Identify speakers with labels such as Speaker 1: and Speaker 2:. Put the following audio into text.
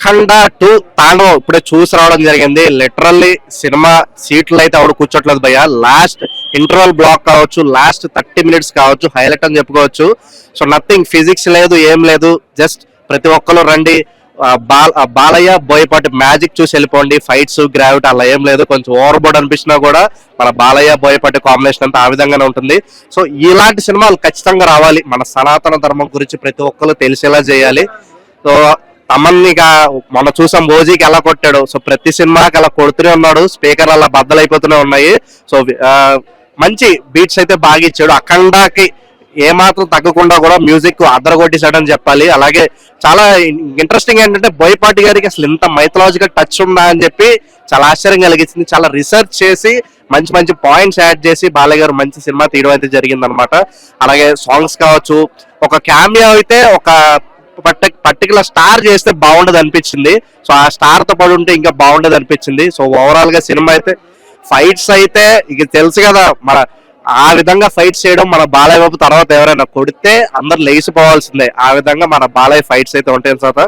Speaker 1: అఖండ 2 తాండవం ఇప్పుడే చూసి రావడం జరిగింది. లిటరల్లీ సినిమా సీట్లు అయితే ఎవడు కూర్చోట్లేదు భయ్య. లాస్ట్ ఇంటర్వల్ బ్లాక్ కావచ్చు, లాస్ట్ 30 minutes కావచ్చు, హైలైట్ అని చెప్పుకోవచ్చు. సో నథింగ్, ఫిజిక్స్ లేదు, ఏం లేదు, జస్ట్ ప్రతి ఒక్కరు రండి. బాలయ్య బోయపాటి మ్యాజిక్ చూసి వెళ్ళిపోండి. ఫైట్స్ గ్రావిటీ అలా ఏం లేదు. కొంచెం ఓవర్ బోర్డ్ అనిపించినా కూడా మన బాలయ్య బోయపాటి కాంబినేషన్ అంతా ఆ విధంగానే ఉంటుంది. సో ఇలాంటి సినిమాలు ఖచ్చితంగా రావాలి. మన సనాతన ధర్మం గురించి ప్రతి ఒక్కరు తెలిసేలా చేయాలి. సో తమన్నిగా మొన్న చూసాం ఓజీకి ఎలా కొట్టాడు. సో ప్రతి సినిమాకి అలా కొడుతూనే ఉన్నాడు. స్పీకర్ అలా బద్దలైపోతూనే ఉన్నాయి. సో మంచి బీట్స్ అయితే బాగా ఇచ్చాడు. అఖండాకి ఏమాత్రం తగ్గకుండా కూడా మ్యూజిక్ అదరగొట్టేశాడని చెప్పాలి. అలాగే చాలా ఇంట్రెస్టింగ్ ఏంటంటే బోయపాటి గారికి అసలు ఇంత మైథలాజికల్ టచ్ ఉందా అని చెప్పి చాలా ఆశ్చర్యం కలిగించింది. చాలా రీసెర్చ్ చేసి మంచి మంచి పాయింట్స్ యాడ్ చేసి బాలయ్య గారు మంచి సినిమా తీయడం అయితే జరిగిందనమాట. అలాగే సాంగ్స్ కావచ్చు, ఒక క్యామియో అయితే ఒక పర్టికులర్ స్టార్ చేస్తే బాగుండదు అనిపించింది. సో ఆ స్టార్ తో పడి ఉంటే ఇంకా బాగుండదు అనిపించింది. సో ఓవరాల్ గా సినిమా అయితే ఫైట్స్ అయితే ఇక తెలుసు కదా, మన ఆ విధంగా ఫైట్స్ చేయడం మన బాలయ్య బాబు తర్వాత ఎవరైనా కొడితే అందరు లేచిపోవాల్సిందే. ఆ విధంగా మన బాలయ్య ఫైట్స్ అయితే ఉంటాయి. తర్వాత